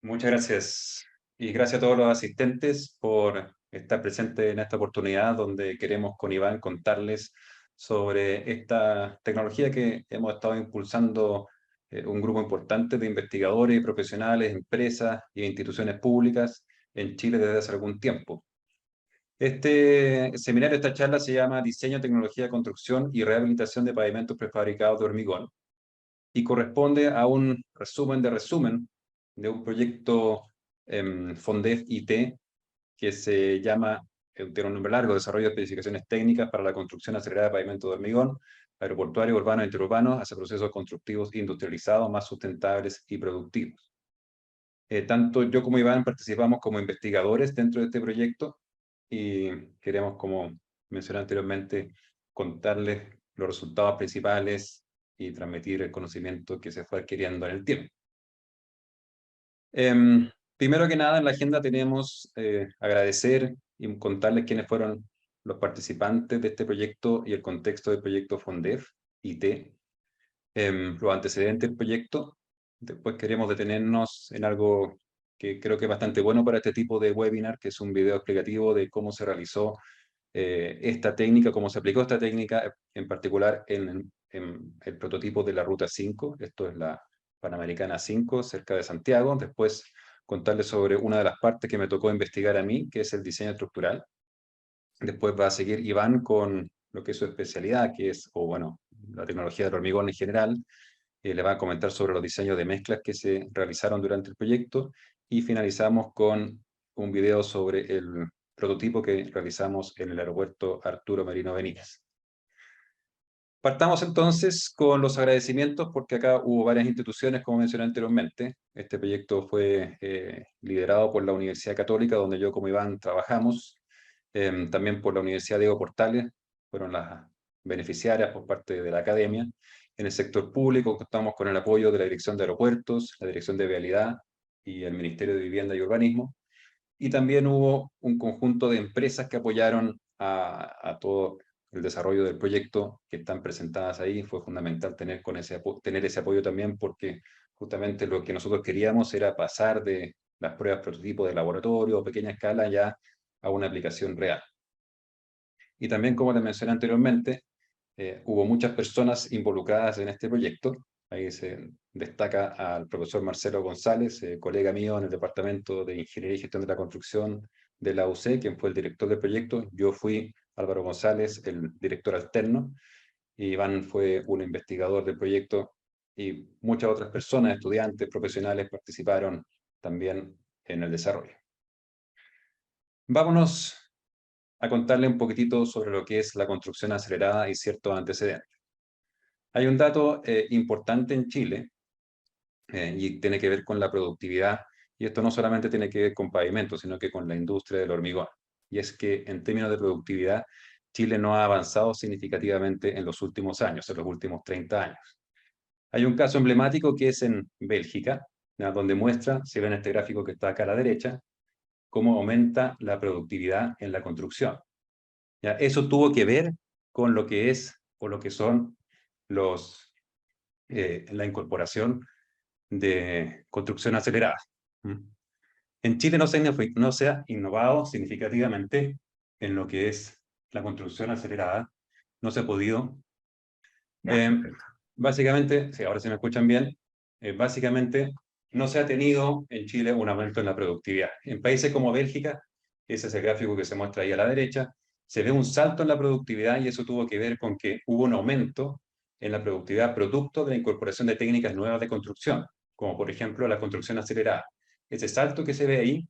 Muchas gracias. Y gracias a todos los asistentes por estar presentes en esta oportunidad donde queremos con Iván contarles sobre esta tecnología que hemos estado impulsando un grupo importante de investigadores, profesionales, empresas e instituciones públicas en Chile desde hace algún tiempo. Este seminario, esta charla se llama Diseño, Tecnología, Construcción y Rehabilitación de Pavimentos Prefabricados de Hormigón y corresponde a un resumen de un proyecto FONDEF IT que se llama, tiene un nombre largo, Desarrollo de Especificaciones Técnicas para la Construcción Acelerada de Pavimento de Hormigón, Aeroportuario, Urbano e Interurbano, hacia procesos constructivos industrializados más sustentables y productivos. Tanto yo como Iván participamos como investigadores dentro de este proyecto y queremos, como mencioné anteriormente, contarles los resultados principales y transmitir el conocimiento que se fue adquiriendo en el tiempo. Primero que nada, en la agenda tenemos agradecer y contarles quiénes fueron los participantes de este proyecto y el contexto del proyecto FONDEF IT, los antecedentes del proyecto. Después queremos detenernos en algo que creo que es bastante bueno para este tipo de webinar, que es un video explicativo de cómo se realizó esta técnica, cómo se aplicó esta técnica, en particular en el prototipo de la Ruta 5, esto es la Panamericana 5, cerca de Santiago. Después contarles sobre una de las partes que me tocó investigar a mí, que es el diseño estructural. Después va a seguir Iván con lo que es su especialidad, que es, o bueno, la tecnología del hormigón en general. Le va a comentar sobre los diseños de mezclas que se realizaron durante el proyecto y finalizamos con un video sobre el prototipo que realizamos en el aeropuerto Arturo Merino Benítez. Partamos entonces con los agradecimientos porque acá hubo varias instituciones, como mencioné anteriormente. Este proyecto fue liderado por la Universidad Católica, donde yo como Iván trabajamos, también por la Universidad Diego Portales, fueron las beneficiarias por parte de la academia. En el sector público contamos con el apoyo de la Dirección de Aeropuertos, la Dirección de Vialidad y el Ministerio de Vivienda y Urbanismo. Y también hubo un conjunto de empresas que apoyaron a todo el desarrollo del proyecto que están presentadas ahí. Fue fundamental tener ese apoyo también porque justamente lo que nosotros queríamos era pasar de las pruebas prototipo de laboratorio o pequeña escala ya a una aplicación real. Y también, como les mencioné anteriormente, hubo muchas personas involucradas en este proyecto. Ahí se destaca al profesor Marcelo González, colega mío en el Departamento de Ingeniería y Gestión de la Construcción de la UC, quien fue el director del proyecto. Yo fui Álvaro González, el director alterno. Y Iván fue un investigador del proyecto y muchas otras personas, estudiantes, profesionales, participaron también en el desarrollo. Vámonos a contarle un poquitito sobre lo que es la construcción acelerada y ciertos antecedentes. Hay un dato importante en Chile y tiene que ver con la productividad, y esto no solamente tiene que ver con pavimento, sino que con la industria del hormigón. Y es que en términos de productividad, Chile no ha avanzado significativamente en los últimos años, en los últimos 30 años. Hay un caso emblemático que es en Bélgica, ¿ya? Donde muestra, si ven este gráfico que está acá a la derecha, cómo aumenta la productividad en la construcción. ¿Ya? Eso tuvo que ver con lo que es o lo que son la incorporación de construcción acelerada. ¿Mm? En Chile no se ha innovado significativamente en lo que es la construcción acelerada. No se ha podido. Básicamente, sí, ahora se me escuchan bien, básicamente no se ha tenido en Chile un aumento en la productividad. En países como Bélgica, ese es el gráfico que se muestra ahí a la derecha, se ve un salto en la productividad y eso tuvo que ver con que hubo un aumento en la productividad producto de la incorporación de técnicas nuevas de construcción, como por ejemplo la construcción acelerada. Ese salto que se ve ahí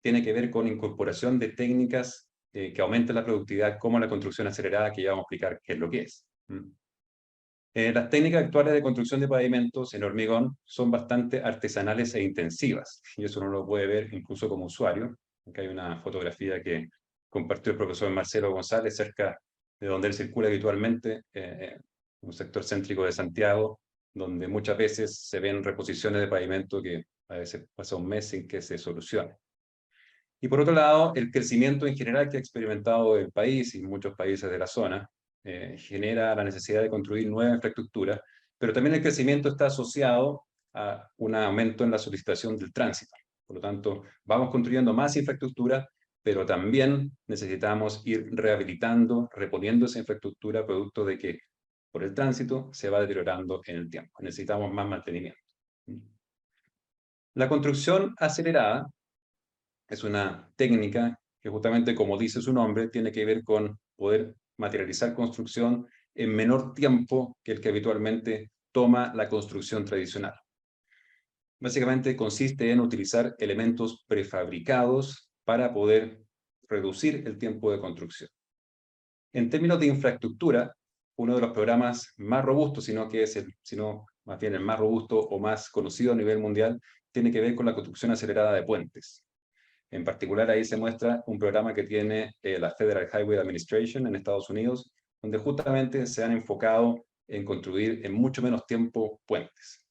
tiene que ver con incorporación de técnicas que aumentan la productividad, como la construcción acelerada, que ya vamos a explicar qué es lo que es. Las técnicas actuales de construcción de pavimentos en hormigón son bastante artesanales e intensivas, y eso uno lo puede ver incluso como usuario. Acá hay una fotografía que compartió el profesor Marcelo González cerca de donde él circula habitualmente, un sector céntrico de Santiago, donde muchas veces se ven reposiciones de pavimento que a veces pasa un mes sin que se solucione. Y por otro lado, el crecimiento en general que ha experimentado el país y muchos países de la zona genera la necesidad de construir nueva infraestructura, pero también el crecimiento está asociado a un aumento en la solicitación del tránsito. Por lo tanto, vamos construyendo más infraestructura, pero también necesitamos ir rehabilitando, reponiendo esa infraestructura producto de que por el tránsito se va deteriorando en el tiempo. Necesitamos más mantenimiento. La construcción acelerada es una técnica que justamente, como dice su nombre, tiene que ver con poder materializar construcción en menor tiempo que el que habitualmente toma la construcción tradicional. Básicamente consiste en utilizar elementos prefabricados para poder reducir el tiempo de construcción. En términos de infraestructura, uno de los programas más robustos, sino más bien el más robusto o más conocido a nivel mundial, tiene que ver con la construcción acelerada de puentes. En particular, ahí se muestra un programa que tiene la Federal Highway Administration en Estados Unidos, donde justamente se han enfocado en construir en mucho menos tiempo puentes.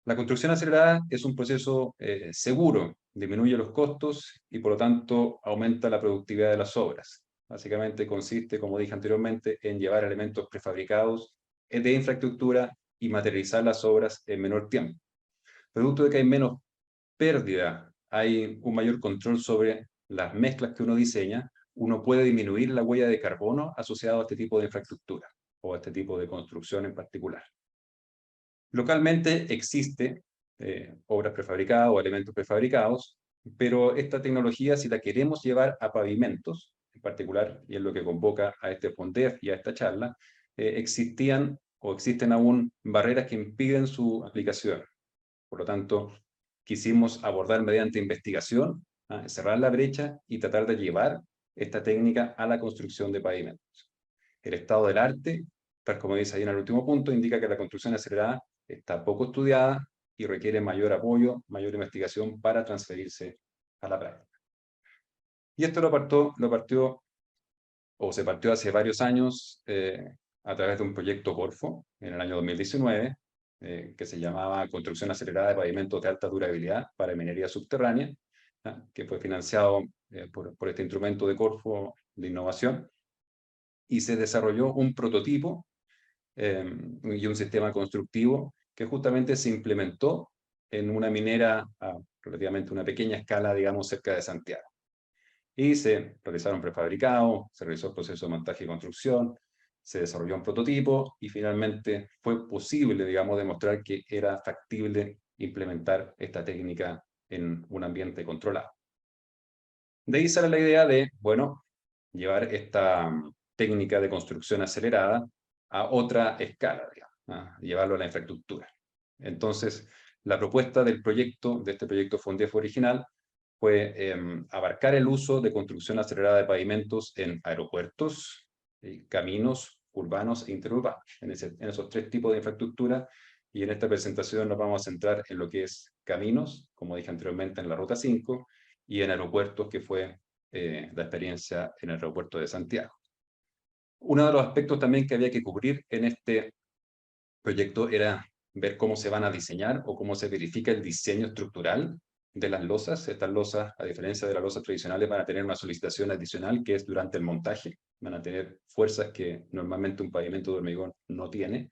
La construcción acelerada es un proceso seguro, disminuye los costos y por lo tanto aumenta la productividad de las obras. Básicamente consiste, como dije anteriormente, en llevar elementos prefabricados de infraestructura y materializar las obras en menor tiempo. Producto de que hay menos pérdida, hay un mayor control sobre las mezclas que uno diseña, uno puede disminuir la huella de carbono asociada a este tipo de infraestructura o a este tipo de construcción en particular. Localmente existe obras prefabricadas o elementos prefabricados, pero esta tecnología, si la queremos llevar a pavimentos, en particular, y es lo que convoca a este FONDEF y a esta charla, existían o existen aún barreras que impiden su aplicación. Por lo tanto, quisimos abordar mediante investigación, cerrar la brecha y tratar de llevar esta técnica a la construcción de pavimentos. El estado del arte, tal como dice ahí en el último punto, indica que la construcción acelerada está poco estudiada y requiere mayor apoyo, mayor investigación para transferirse a la práctica. Y esto se partió hace varios años a través de un proyecto Corfo en el año 2019, que se llamaba Construcción Acelerada de Pavimentos de Alta Durabilidad para Minería Subterránea, que fue financiado por este instrumento de Corfo de innovación, y se desarrolló un prototipo y un sistema constructivo que justamente se implementó en una minera a relativamente una pequeña escala, digamos, cerca de Santiago. Y se realizaron prefabricados, se realizó el proceso de montaje y construcción, se desarrolló un prototipo y finalmente fue posible, digamos, demostrar que era factible implementar esta técnica en un ambiente controlado. De ahí sale la idea de, bueno, llevar esta técnica de construcción acelerada a otra escala, digamos, llevarlo a la infraestructura. Entonces, la propuesta del proyecto, de este proyecto FONDEF original, fue abarcar el uso de construcción acelerada de pavimentos en aeropuertos, caminos urbanos e interurbanos, en esos tres tipos de infraestructura, y en esta presentación nos vamos a centrar en lo que es caminos, como dije anteriormente, en la Ruta 5, y en aeropuertos, que fue la experiencia en el aeropuerto de Santiago. Uno de los aspectos también que había que cubrir en este proyecto era ver cómo se van a diseñar o cómo se verifica el diseño estructural de las losas. Estas losas, a diferencia de las losas tradicionales, van a tener una solicitación adicional que es durante el montaje. Van a tener fuerzas que normalmente un pavimento de hormigón no tiene.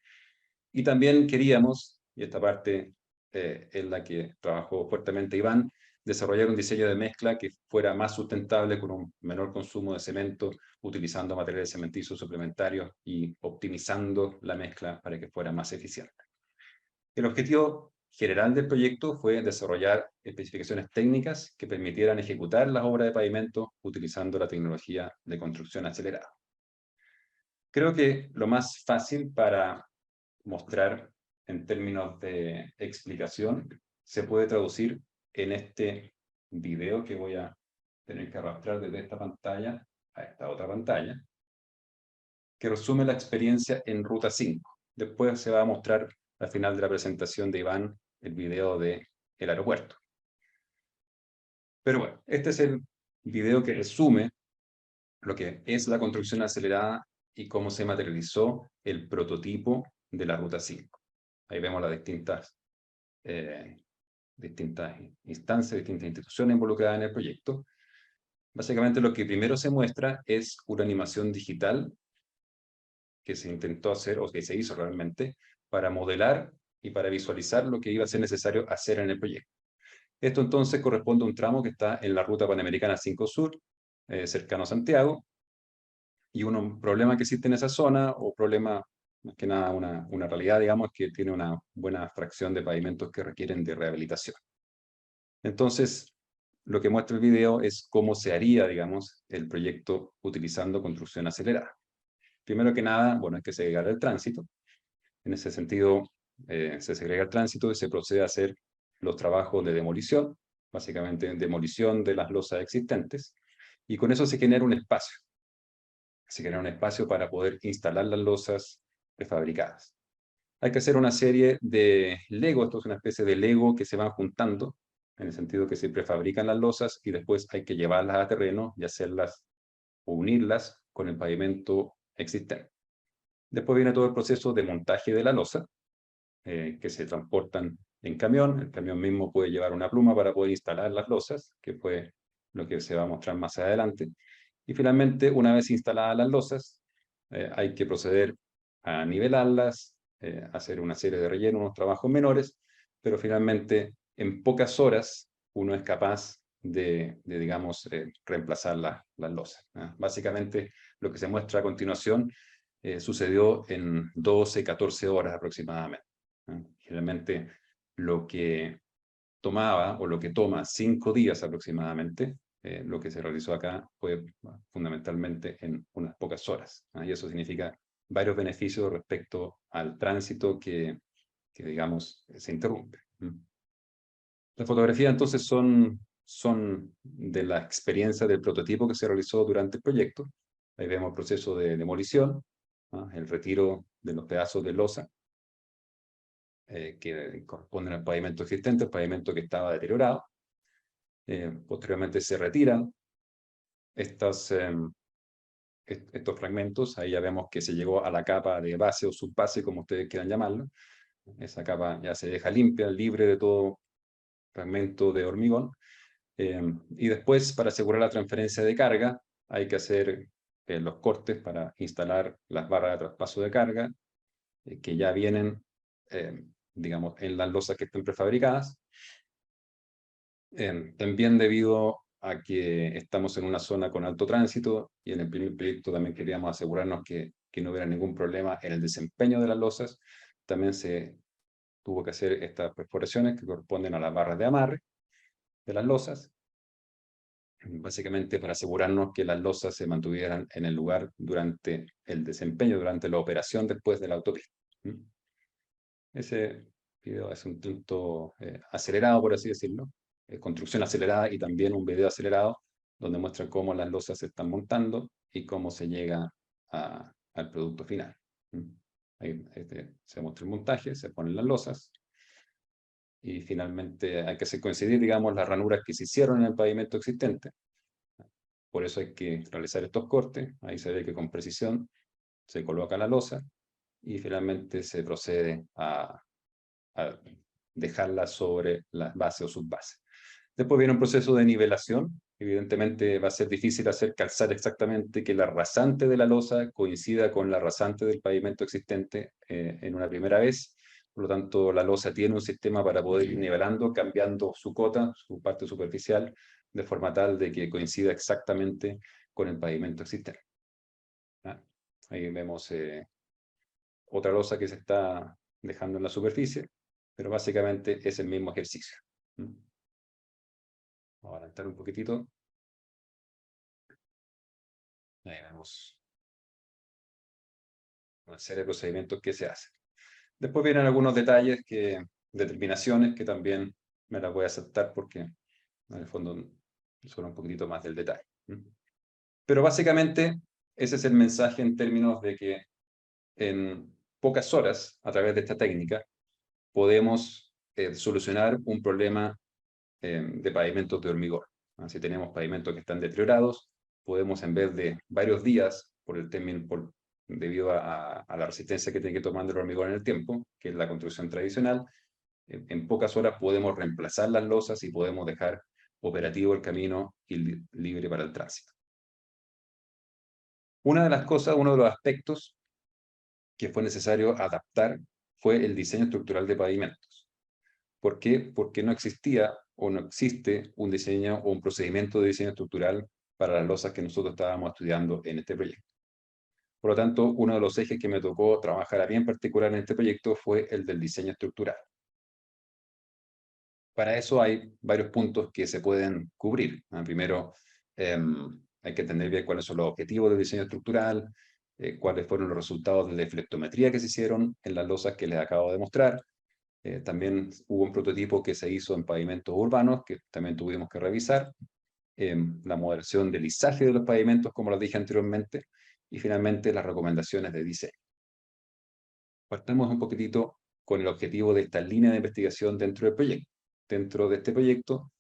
Y también queríamos, y esta parte es la que trabajó fuertemente Iván, desarrollar un diseño de mezcla que fuera más sustentable con un menor consumo de cemento, utilizando materiales cementicios suplementarios y optimizando la mezcla para que fuera más eficiente. El objetivo general del proyecto fue desarrollar especificaciones técnicas que permitieran ejecutar las obras de pavimento utilizando la tecnología de construcción acelerada. Creo que lo más fácil para mostrar en términos de explicación se puede traducir en este video que voy a tener que arrastrar desde esta pantalla a esta otra pantalla, que resume la experiencia en Ruta 5. Después se va a mostrar al final de la presentación de Iván el video del aeropuerto. Pero bueno, este es el video que resume lo que es la construcción acelerada y cómo se materializó el prototipo de la Ruta 5. Ahí vemos las distintas instancias, distintas instituciones involucradas en el proyecto. Básicamente lo que primero se muestra es una animación digital que se intentó hacer, o que se hizo realmente, para modelar y para visualizar lo que iba a ser necesario hacer en el proyecto. Esto entonces corresponde a un tramo que está en la Ruta Panamericana 5 Sur, cercano a Santiago, y un problema que existe en esa zona, o problema, más que nada una realidad, digamos, es que tiene una buena fracción de pavimentos que requieren de rehabilitación. Entonces, lo que muestra el video es cómo se haría, digamos, el proyecto utilizando construcción acelerada. Primero que nada, bueno, hay que segregar el tránsito. En ese sentido, se segrega el tránsito y se procede a hacer los trabajos de demolición, básicamente demolición de las losas existentes, y con eso se genera un espacio. Se genera un espacio para poder instalar las losas prefabricadas. Hay que hacer una serie de Lego, esto es una especie de Lego que se van juntando, en el sentido que se prefabrican las losas y después hay que llevarlas a terreno y hacerlas o unirlas con el pavimento existente. Después viene todo el proceso de montaje de la losa, que se transportan en camión. El camión mismo puede llevar una pluma para poder instalar las losas, que fue lo que se va a mostrar más adelante. Y finalmente, una vez instaladas las losas, hay que proceder a nivelarlas, hacer una serie de rellenos, unos trabajos menores, pero finalmente en pocas horas uno es capaz de digamos, reemplazar las losas. Básicamente, lo que se muestra a continuación sucedió en 12, 14 horas aproximadamente. Generalmente lo que tomaba o lo que toma 5 días aproximadamente, lo que se realizó acá fue fundamentalmente en unas pocas horas. Y eso significa varios beneficios respecto al tránsito que digamos, se interrumpe. Las fotografías entonces son de la experiencia del prototipo que se realizó durante el proyecto. Ahí vemos el proceso de demolición, el retiro de los pedazos de losa, que corresponden al pavimento existente, el pavimento que estaba deteriorado. Posteriormente se retiran estos fragmentos. Ahí ya vemos que se llegó a la capa de base o subbase, como ustedes quieran llamarlo. Esa capa ya se deja limpia, libre de todo fragmento de hormigón. Y después, para asegurar la transferencia de carga, hay que hacer los cortes para instalar las barras de traspaso de carga, que ya vienen, digamos, en las losas que están prefabricadas. También debido a que estamos en una zona con alto tránsito, y en el primer proyecto también queríamos asegurarnos que no hubiera ningún problema en el desempeño de las losas, también se tuvo que hacer estas perforaciones que corresponden a las barras de amarre de las losas, básicamente para asegurarnos que las losas se mantuvieran en el lugar durante el desempeño, durante la operación después de la autopista. Ese video es un tanto acelerado, por así decirlo, construcción acelerada, y también un video acelerado donde muestran cómo las losas se están montando y cómo se llega al producto final. Ahí se muestra el montaje, se ponen las losas, y finalmente hay que hacer coincidir, digamos, las ranuras que se hicieron en el pavimento existente. Por eso hay que realizar estos cortes. Ahí se ve que con precisión se coloca la losa y finalmente se procede a dejarla sobre la base o subbase. Después viene un proceso de nivelación. Evidentemente va a ser difícil hacer calzar exactamente que la rasante de la losa coincida con la rasante del pavimento existente en una primera vez. Por lo tanto, la losa tiene un sistema para poder ir nivelando, cambiando su cota, su parte superficial, de forma tal de que coincida exactamente con el pavimento existente. Ahí vemos otra losa que se está dejando en la superficie, pero básicamente es el mismo ejercicio. Vamos a adelantar un poquitito. Ahí vemos una serie de procedimientos que se hacen. Después vienen algunos detalles, determinaciones que también me las voy a saltar porque en el fondo son un poquitito más del detalle. Pero básicamente ese es el mensaje en términos de que en pocas horas, a través de esta técnica, podemos solucionar un problema de pavimentos de hormigón. Si tenemos pavimentos que están deteriorados, podemos, en vez de varios días, debido a la resistencia que tiene que tomar el hormigón en el tiempo, que es la construcción tradicional, en pocas horas podemos reemplazar las losas y podemos dejar operativo el camino y libre para el tránsito. Una de las cosas, uno de los aspectos que fue necesario adaptar fue el diseño estructural de pavimentos. ¿Por qué? Porque no existía o no existe un diseño o un procedimiento de diseño estructural para las losas que nosotros estábamos estudiando en este proyecto. Por lo tanto, uno de los ejes que me tocó trabajar a mí en particular en este proyecto fue el del diseño estructural. Para eso hay varios puntos que se pueden cubrir. Primero, hay que entender bien cuáles son los objetivos del diseño estructural, cuáles fueron los resultados de deflectometría que se hicieron en las losas que les acabo de mostrar. También hubo un prototipo que se hizo en pavimentos urbanos, que también tuvimos que revisar. La modelación del lisaje de los pavimentos, como lo dije anteriormente, y finalmente las recomendaciones de diseño. Partamos un poquitito con el objetivo de esta línea de investigación dentro del proyecto. Dentro de este proyecto,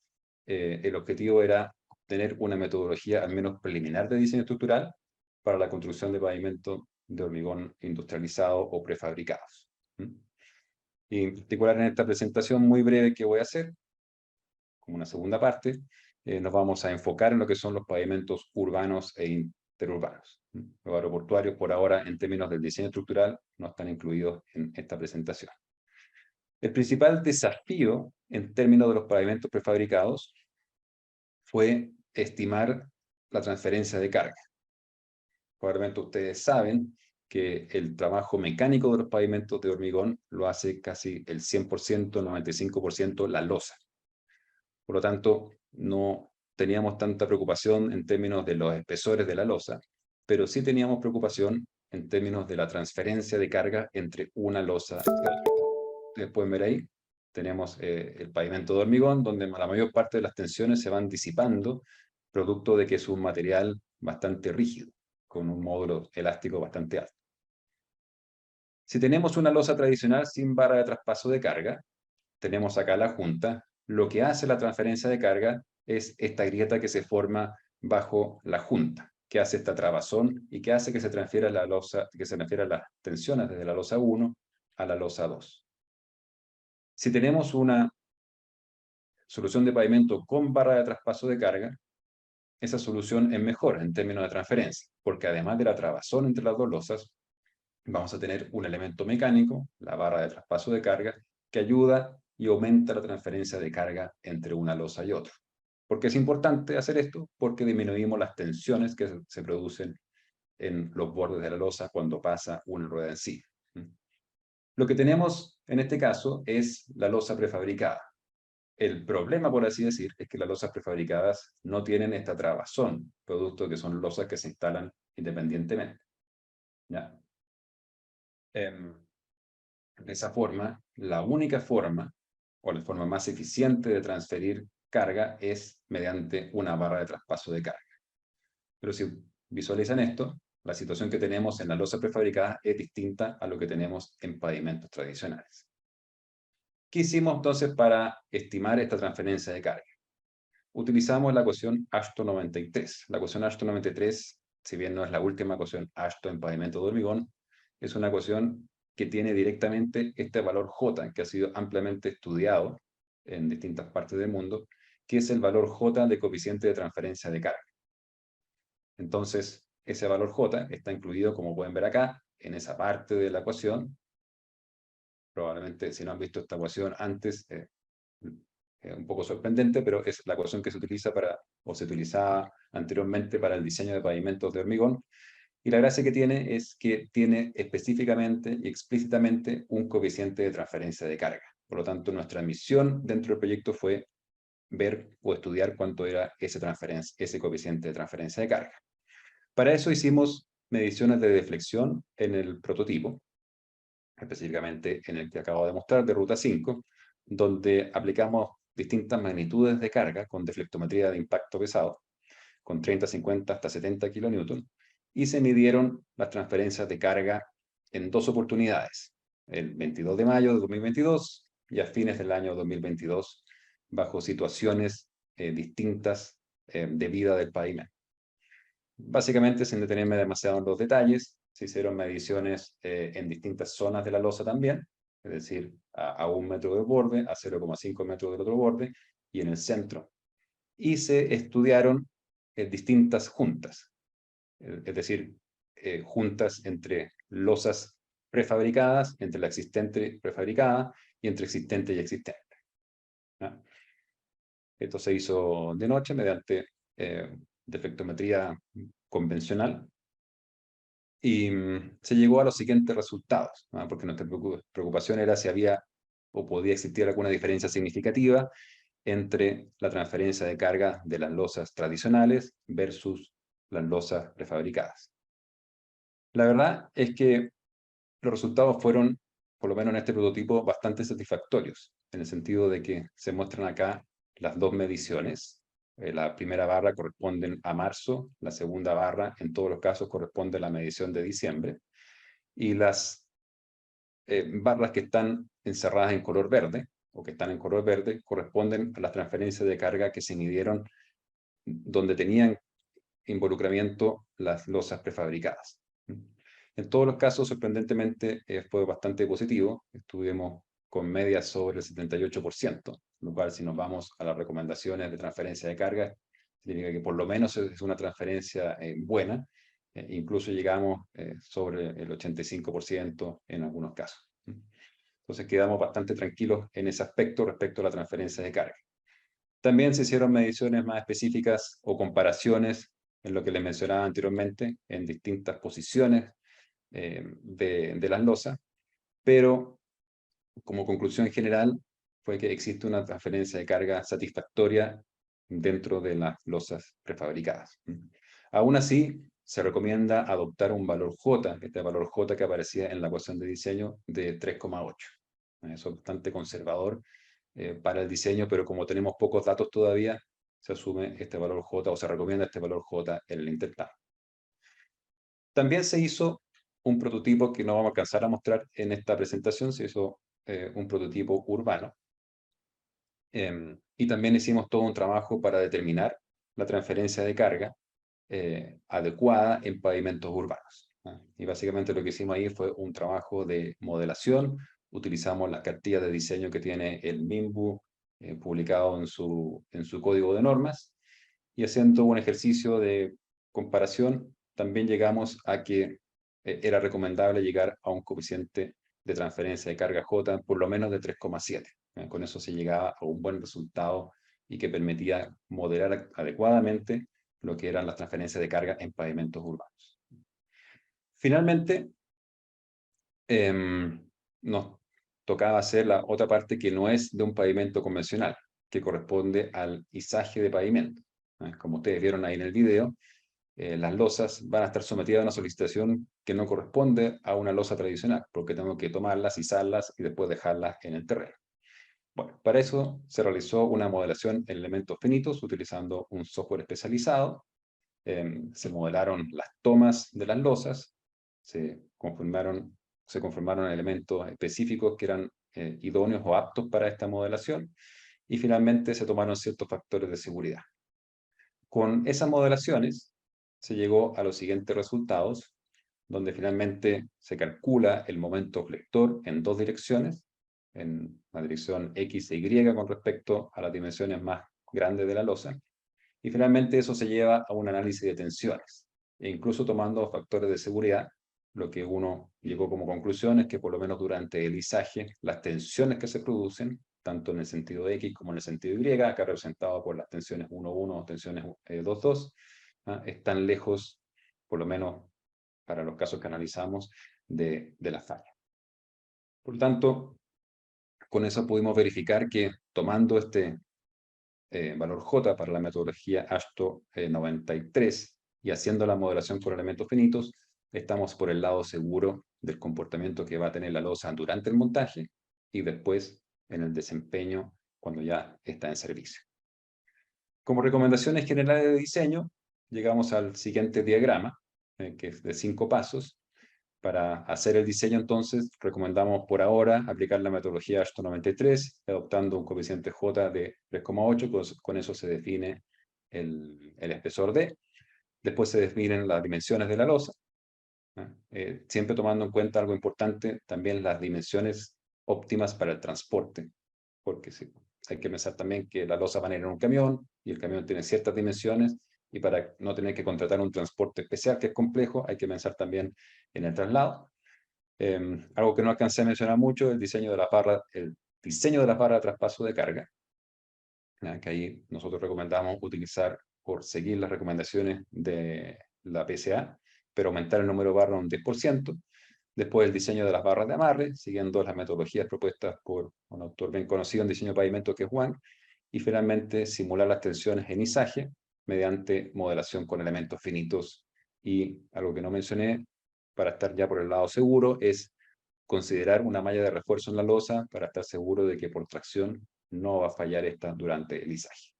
el objetivo era obtener una metodología al menos preliminar de diseño estructural para la construcción de pavimentos de hormigón industrializado o prefabricados. Y en particular en esta presentación muy breve que voy a hacer, como una segunda parte, nos vamos a enfocar en lo que son los pavimentos urbanos e interurbanos. Los aeroportuarios, por ahora, en términos del diseño estructural, no están incluidos en esta presentación. El principal desafío en términos de los pavimentos prefabricados fue estimar la transferencia de carga. Probablemente ustedes saben que el trabajo mecánico de los pavimentos de hormigón lo hace casi el 100%, 95% la losa. Por lo tanto, no teníamos tanta preocupación en términos de los espesores de la losa, pero sí teníamos preocupación en términos de la transferencia de carga entre una losa y otra. Ustedes pueden ver ahí, tenemos el pavimento de hormigón, donde la mayor parte de las tensiones se van disipando, producto de que es un material bastante rígido, con un módulo elástico bastante alto. Si tenemos una losa tradicional sin barra de traspaso de carga, tenemos acá la junta, lo que hace la transferencia de carga es esta grieta que se forma bajo la junta, que hace esta trabazón y que hace que se transfiera la losa, que se transfiera las tensiones desde la losa 1 a la losa 2. Si tenemos una solución de pavimento con barra de traspaso de carga, esa solución es mejor en términos de transferencia, porque además de la trabazón entre las dos losas, vamos a tener un elemento mecánico, la barra de traspaso de carga, que ayuda y aumenta la transferencia de carga entre una losa y otra. ¿Por qué es importante hacer esto? Porque disminuimos las tensiones que se producen en los bordes de la losa cuando pasa una rueda encima. Lo que tenemos en este caso es la losa prefabricada. El problema, por así decir, es que las losas prefabricadas no tienen esta trabazón, producto que son losas que se instalan independientemente. ¿Ya? De esa forma, la única forma, o la forma más eficiente de transferir carga es mediante una barra de traspaso de carga. Pero si visualizan esto, la situación que tenemos en la losa prefabricada es distinta a lo que tenemos en pavimentos tradicionales. ¿Qué hicimos entonces para estimar esta transferencia de carga? Utilizamos la ecuación Ashton 93. La ecuación Ashton 93, si bien no es la última ecuación Ashton en pavimento de hormigón, es una ecuación que tiene directamente este valor J, que ha sido ampliamente estudiado en distintas partes del mundo, que es el valor J de coeficiente de transferencia de carga. Entonces, ese valor J está incluido, como pueden ver acá, en esa parte de la ecuación. Probablemente, si no han visto esta ecuación antes, un poco sorprendente, pero es la ecuación que se utiliza para, o se utilizaba anteriormente para el diseño de pavimentos de hormigón. Y la gracia que tiene es que tiene específicamente y explícitamente un coeficiente de transferencia de carga. Por lo tanto, nuestra misión dentro del proyecto fue ver o estudiar cuánto era ese coeficiente de transferencia de carga. Para eso hicimos mediciones de deflexión en el prototipo, específicamente en el que acabo de mostrar, de ruta 5, donde aplicamos distintas magnitudes de carga con deflectometría de impacto pesado, con 30, 50 hasta 70 kilonewton, y se midieron las transferencias de carga en dos oportunidades, el 22 de mayo de 2022 y a fines del año 2022, bajo situaciones distintas de vida del pavimento. Básicamente, sin detenerme demasiado en los detalles, se hicieron mediciones en distintas zonas de la losa también, es decir, a 1 metro del borde, a 0,5 metros del otro borde, y en el centro. Y se estudiaron distintas juntas, es decir, juntas entre losas prefabricadas, entre la existente y prefabricada, y entre existente y existente. ¿Ya? Esto se hizo de noche mediante defectometría convencional, y se llegó a los siguientes resultados, ¿no? Porque nuestra preocupación era si había o podía existir alguna diferencia significativa entre la transferencia de carga de las losas tradicionales versus las losas prefabricadas. La verdad es que los resultados fueron, por lo menos en este prototipo, bastante satisfactorios, en el sentido de que se muestran acá las dos mediciones. La primera barra corresponde a marzo, la segunda barra, en todos los casos, corresponde a la medición de diciembre, y las barras que están encerradas en color verde, o que están en color verde, corresponden a las transferencias de carga que se midieron donde tenían involucramiento las losas prefabricadas. En todos los casos, sorprendentemente, fue bastante positivo. Estuvimos con medias sobre el 78%, lo cual, si nos vamos a las recomendaciones de transferencia de carga, significa que por lo menos es una transferencia buena. Incluso llegamos sobre el 85% en algunos casos. Entonces quedamos bastante tranquilos en ese aspecto respecto a la transferencia de carga. También se hicieron mediciones más específicas o comparaciones en lo que les mencionaba anteriormente, en distintas posiciones de las losas, pero como conclusión general fue que existe una transferencia de carga satisfactoria dentro de las losas prefabricadas. Aún así, se recomienda adoptar un valor J, este valor J que aparecía en la ecuación de diseño, de 3,8. Eso es bastante conservador para el diseño, pero como tenemos pocos datos todavía, se asume este valor J, o se recomienda este valor J en el intentado. También se hizo un prototipo que no vamos a alcanzar a mostrar en esta presentación, se hizo un prototipo urbano. Y también hicimos todo un trabajo para determinar la transferencia de carga adecuada en pavimentos urbanos. Y básicamente lo que hicimos ahí fue un trabajo de modelación. Utilizamos las cartillas de diseño que tiene el MIMBU publicado en su código de normas, y haciendo un ejercicio de comparación, también llegamos a que era recomendable llegar a un coeficiente de transferencia de carga J por lo menos de 3,7. Con eso se llegaba a un buen resultado y que permitía modelar adecuadamente lo que eran las transferencias de carga en pavimentos urbanos. Finalmente, nos tocaba hacer la otra parte que no es de un pavimento convencional, que corresponde al izaje de pavimento. Como ustedes vieron ahí en el video, las losas van a estar sometidas a una solicitación que no corresponde a una losa tradicional, porque tengo que tomarlas, izarlas y después dejarlas en el terreno. Bueno, para eso se realizó una modelación en elementos finitos utilizando un software especializado. Se modelaron las tomas de las losas, se conformaron elementos específicos que eran idóneos o aptos para esta modelación, y finalmente se tomaron ciertos factores de seguridad. Con esas modelaciones se llegó a los siguientes resultados, donde finalmente se calcula el momento flector en dos direcciones, en la dirección X e Y con respecto a las dimensiones más grandes de la losa, y finalmente eso se lleva a un análisis de tensiones, e incluso tomando factores de seguridad. Lo que uno llegó como conclusión es que por lo menos durante el izaje, las tensiones que se producen, tanto en el sentido X como en el sentido Y, acá representado por las tensiones 1,1 o tensiones 2,2, están lejos, por lo menos para los casos que analizamos, de la falla. Por lo tanto, con eso pudimos verificar que tomando este valor J para la metodología AASHTO 93 y haciendo la modelación por elementos finitos, estamos por el lado seguro del comportamiento que va a tener la losa durante el montaje y después en el desempeño cuando ya está en servicio. Como recomendaciones generales de diseño, llegamos al siguiente diagrama, que es de 5 pasos. Para hacer el diseño, entonces, recomendamos por ahora aplicar la metodología AASHTO 93, adoptando un coeficiente J de 3,8, con eso se define el espesor D. Después se definen las dimensiones de la losa, siempre tomando en cuenta algo importante, también las dimensiones óptimas para el transporte, porque sí, hay que pensar también que la losa va a ir en un camión, y el camión tiene ciertas dimensiones, y para no tener que contratar un transporte especial que es complejo, hay que pensar también en el traslado. Algo que no alcancé a mencionar mucho, el diseño de las barras de traspaso de carga, ¿ya? Que ahí nosotros recomendamos utilizar por seguir las recomendaciones de la PSA, pero aumentar el número de barras un 10%. Después el diseño de las barras de amarre, siguiendo las metodologías propuestas por un autor bien conocido en diseño de pavimento que es Wang. Y finalmente simular las tensiones en izaje mediante modelación con elementos finitos. Y algo que no mencioné, para estar ya por el lado seguro, es considerar una malla de refuerzo en la losa para estar seguro de que por tracción no va a fallar esta durante el izaje.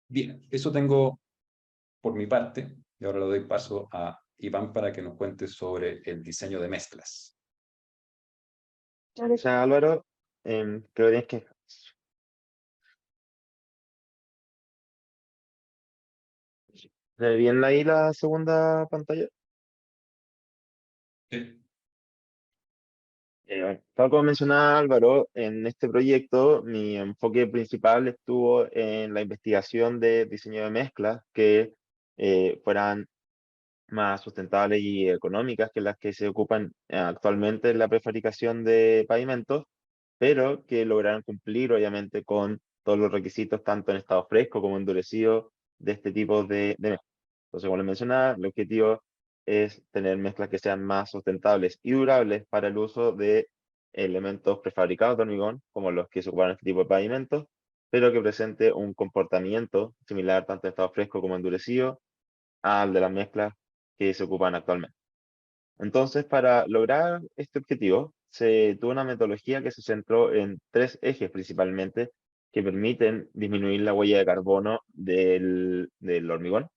Bien, eso tengo por mi parte, y ahora le doy paso a Iván para que nos cuente sobre el diseño de mezclas. Gracias, Álvaro. Creo que tienes que... ¿Se ve bien ahí la segunda pantalla? Sí. Bueno, tal como mencionaba Álvaro, en este proyecto mi enfoque principal estuvo en la investigación de diseño de mezclas que fueran más sustentables y económicas que las que se ocupan actualmente en la prefabricación de pavimentos, pero que lograran cumplir obviamente con todos los requisitos, tanto en estado fresco como endurecido, de este tipo de mezclas. Entonces, como les mencionaba, el objetivo es tener mezclas que sean más sustentables y durables para el uso de elementos prefabricados de hormigón, como los que se ocupan en este tipo de pavimentos, pero que presente un comportamiento similar tanto en estado fresco como endurecido al de las mezclas que se ocupan actualmente. Entonces, para lograr este objetivo, se tuvo una metodología que se centró en tres ejes principalmente que permiten disminuir la huella de carbono del hormigón.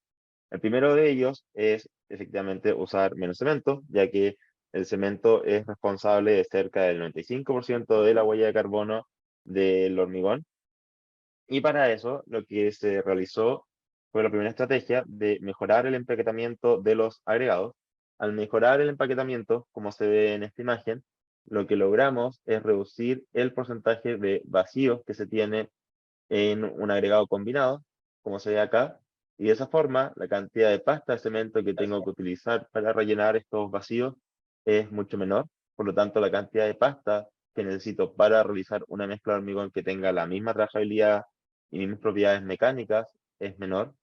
El primero de ellos es efectivamente usar menos cemento, ya que el cemento es responsable de cerca del 95% de la huella de carbono del hormigón. Y para eso, lo que se realizó fue la primera estrategia de mejorar el empaquetamiento de los agregados. Al mejorar el empaquetamiento, como se ve en esta imagen, lo que logramos es reducir el porcentaje de vacíos que se tiene en un agregado combinado, como se ve acá, y de esa forma la cantidad de pasta de cemento que tengo que utilizar para rellenar estos vacíos es mucho menor. Por lo tanto, la cantidad de pasta que necesito para realizar una mezcla de hormigón que tenga la misma trabajabilidad y mismas propiedades mecánicas es menor,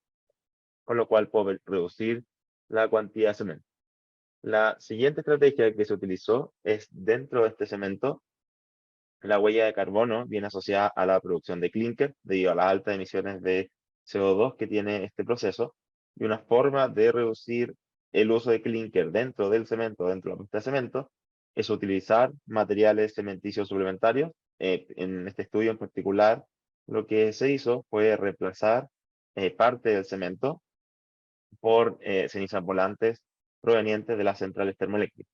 con lo cual puedo reducir la cantidad de cemento. La siguiente estrategia que se utilizó es dentro de este cemento, la huella de carbono viene asociada a la producción de clúster debido a las altas emisiones de CO2 que tiene este proceso. Y una forma de reducir el uso de clúster dentro del cemento, dentro de la pista de cemento, es utilizar materiales cementicios suplementarios. En este estudio en particular, lo que se hizo fue reemplazar parte del cemento por cenizas volantes provenientes de las centrales termoeléctricas.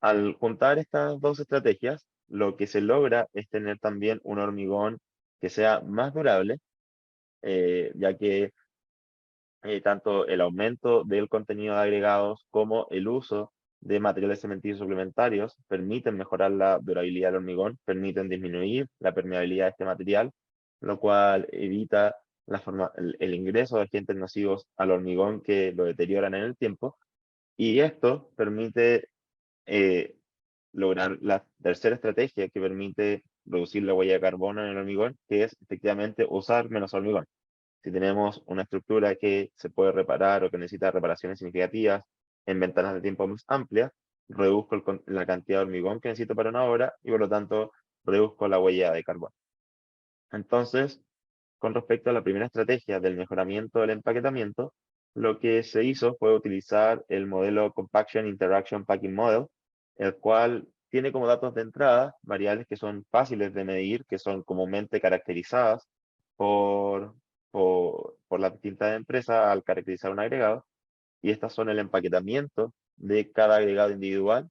Al juntar estas dos estrategias, lo que se logra es tener también un hormigón que sea más durable, ya que tanto el aumento del contenido de agregados como el uso de materiales cementicios suplementarios permiten mejorar la durabilidad del hormigón, permiten disminuir la permeabilidad de este material, lo cual evita el ingreso de agentes nocivos al hormigón que lo deterioran en el tiempo. Y esto permite eh, lograr la tercera estrategia que permite reducir la huella de carbono en el hormigón, que es efectivamente usar menos hormigón. Si tenemos una estructura que se puede reparar o que necesita reparaciones significativas en ventanas de tiempo más amplias, reduzco la cantidad de hormigón que necesito para una obra y por lo tanto reduzco la huella de carbono. Entonces, con respecto a la primera estrategia del mejoramiento del empaquetamiento, lo que se hizo fue utilizar el modelo Compaction Interaction Packing Model, el cual tiene como datos de entrada variables que son fáciles de medir, que son comúnmente caracterizadas por, por las distintas empresas al caracterizar un agregado, y estas son el empaquetamiento de cada agregado individual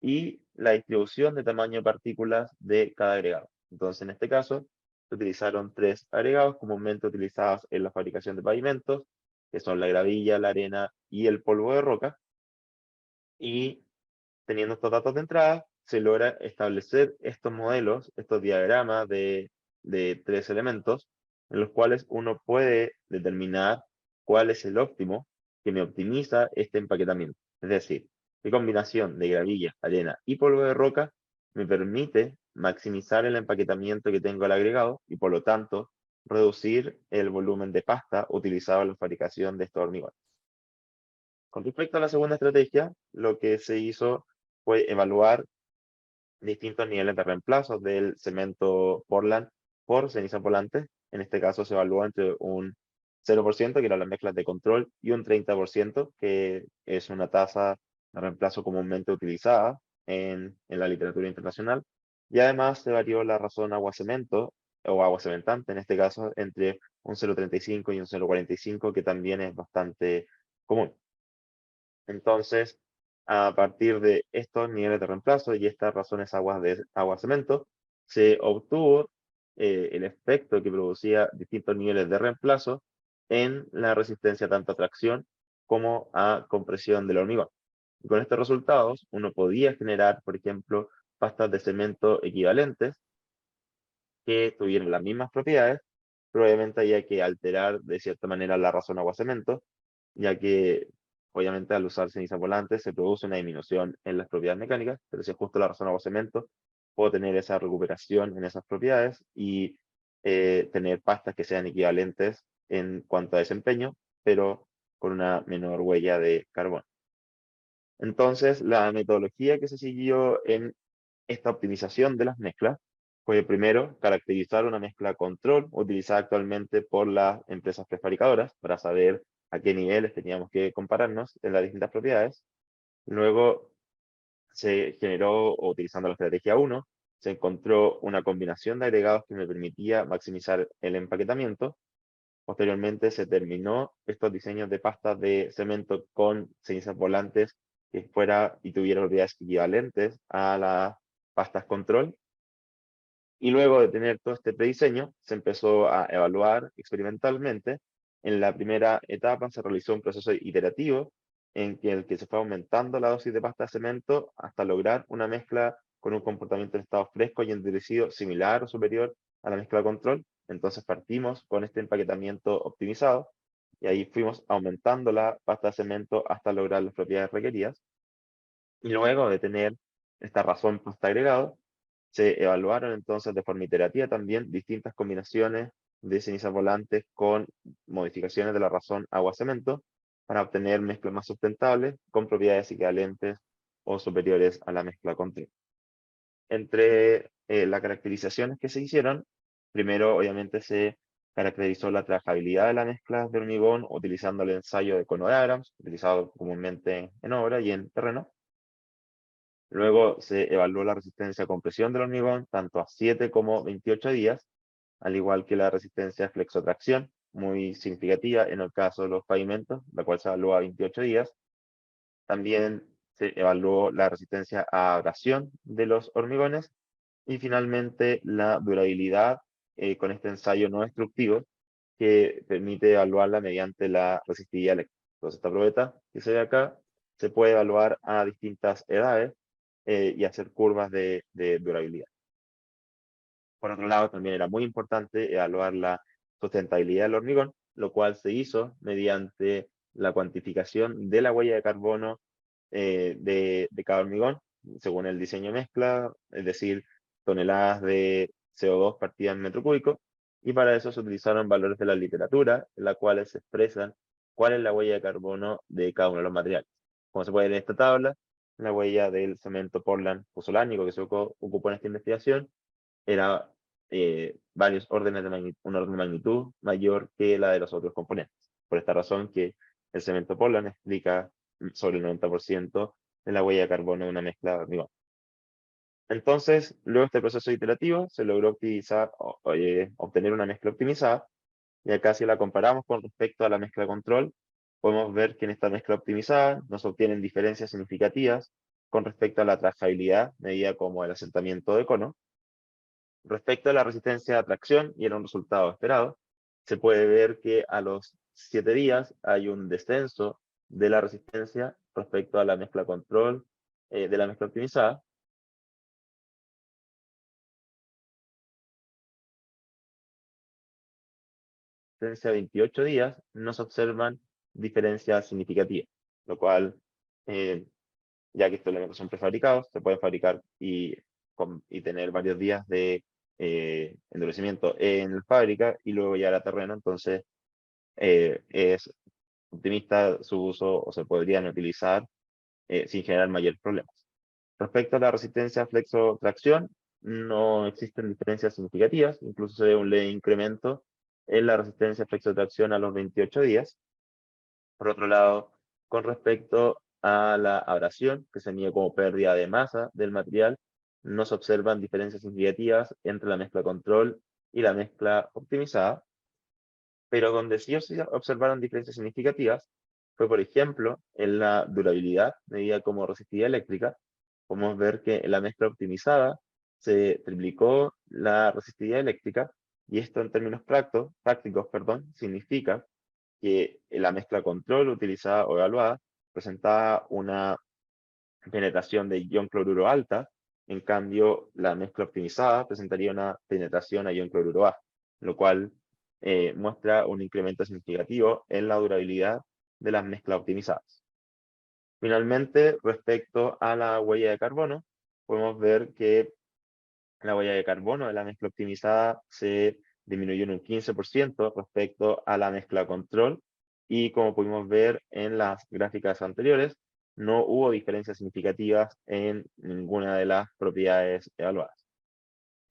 y la distribución de tamaño de partículas de cada agregado. Entonces, en este caso, se utilizaron tres agregados comúnmente utilizados en la fabricación de pavimentos, que son la gravilla, la arena y el polvo de roca. Y teniendo estos datos de entrada, se logra establecer estos modelos, estos diagramas de tres elementos, en los cuales uno puede determinar cuál es el óptimo que me optimiza este empaquetamiento. Es decir, qué combinación de gravilla, arena y polvo de roca me permite maximizar el empaquetamiento que tengo al agregado y por lo tanto reducir el volumen de pasta utilizado en la fabricación de estos hormigones. Con respecto a la segunda estrategia, lo que se hizo fue evaluar distintos niveles de reemplazo del cemento Portland por ceniza volante. En este caso se evaluó entre un 0%, que eran las mezclas de control, y un 30%, que es una tasa de reemplazo comúnmente utilizada en la literatura internacional. Y además se varió la razón agua-cemento, o agua cementante, en este caso, entre un 0,35 y un 0,45, que también es bastante común. Entonces, a partir de estos niveles de reemplazo y estas razones agua-cemento, se obtuvo el efecto que producía distintos niveles de reemplazo en la resistencia tanto a tracción como a compresión del hormigón. Y con estos resultados, uno podía generar, por ejemplo, pastas de cemento equivalentes que tuvieran las mismas propiedades, pero obviamente había que alterar de cierta manera la razón agua-cemento, ya que obviamente al usar ceniza volante se produce una disminución en las propiedades mecánicas, pero si ajusto la razón agua-cemento, puedo tener esa recuperación en esas propiedades y tener pastas que sean equivalentes en cuanto a desempeño, pero con una menor huella de carbono. Entonces, la metodología que se siguió en esta optimización de las mezclas fue primero caracterizar una mezcla control utilizada actualmente por las empresas prefabricadoras para saber a qué niveles teníamos que compararnos en las distintas propiedades. Luego se generó, o utilizando la estrategia 1, se encontró una combinación de agregados que me permitía maximizar el empaquetamiento. Posteriormente se terminó estos diseños de pastas de cemento con cenizas volantes que fuera y tuviera propiedades equivalentes a las pastas control. Y luego de tener todo este prediseño, se empezó a evaluar experimentalmente. En la primera etapa se realizó un proceso iterativo en el que se fue aumentando la dosis de pasta de cemento hasta lograr una mezcla con un comportamiento en estado fresco y endurecido similar o superior a la mezcla control. Entonces partimos con este empaquetamiento optimizado y ahí fuimos aumentando la pasta de cemento hasta lograr las propiedades requeridas. Y luego de tener esta razón pasta agregado, se evaluaron entonces de forma iterativa también distintas combinaciones de cenizas volantes con modificaciones de la razón agua-cemento para obtener mezclas más sustentables con propiedades equivalentes o superiores a la mezcla control. Entre las caracterizaciones que se hicieron, primero obviamente se caracterizó la trabajabilidad de la mezcla de hormigón utilizando el ensayo de Conodiagrams, utilizado comúnmente en obra y en terreno. Luego se evaluó la resistencia a compresión del hormigón tanto a 7 como 28 días, al igual que la resistencia a flexotracción, muy significativa en el caso de los pavimentos, la cual se evaluó a 28 días. También se evaluó la resistencia a abrasión de los hormigones y finalmente la durabilidad con este ensayo no destructivo que permite evaluarla mediante la resistividad eléctrica. Entonces, esta probeta que se ve acá se puede evaluar a distintas edades y hacer curvas de durabilidad. Por otro lado, también era muy importante evaluar la sustentabilidad del hormigón, lo cual se hizo mediante la cuantificación de la huella de carbono de cada hormigón, según el diseño mezcla, es decir, toneladas de CO2 partidas en metro cúbico, y para eso se utilizaron valores de la literatura, en la cuales se expresan cuál es la huella de carbono de cada uno de los materiales. Como se puede ver en esta tabla, la huella del cemento Portland pozolánico que se ocupó en esta investigación era varios órdenes de magnitud, un orden de magnitud mayor que la de los otros componentes. Por esta razón que el cemento Portland explica sobre el 90% de la huella de carbono de una mezcla de hormigón. Entonces, luego de este proceso iterativo, se logró obtener una mezcla optimizada, y acá si la comparamos con respecto a la mezcla control, podemos ver que en esta mezcla optimizada nos obtienen diferencias significativas con respecto a la trazabilidad, medida como el asentamiento de cono. Respecto a la resistencia a tracción, y era un resultado esperado, se puede ver que a los 7 días hay un descenso de la resistencia respecto a la mezcla control de la mezcla optimizada. Resistencia a 28 días no se observan diferencias significativas, lo cual ya que estos elementos son prefabricados, se pueden fabricar y tener varios días de endurecimiento en la fábrica y luego llegar a terreno, entonces es optimista su uso o se podrían utilizar sin generar mayores problemas. Respecto a la resistencia a flexotracción, no existen diferencias significativas, incluso se ve un leve incremento en la resistencia a flexotracción a los 28 días. Por otro lado, con respecto a la abrasión, que se mide como pérdida de masa del material, no se observan diferencias significativas entre la mezcla control y la mezcla optimizada, pero donde sí se observaron diferencias significativas fue, por ejemplo, en la durabilidad, medida como resistividad eléctrica. Podemos ver que en la mezcla optimizada se triplicó la resistividad eléctrica, y esto en términos prácticos, significa que la mezcla control utilizada o evaluada presentaba una penetración de ion cloruro alta, en cambio la mezcla optimizada presentaría una penetración a ion cloruro baja, lo cual muestra un incremento significativo en la durabilidad de las mezclas optimizadas. Finalmente, respecto a la huella de carbono, podemos ver que la huella de carbono de la mezcla optimizada se disminuyó en un 15% respecto a la mezcla control, y como pudimos ver en las gráficas anteriores, no hubo diferencias significativas en ninguna de las propiedades evaluadas.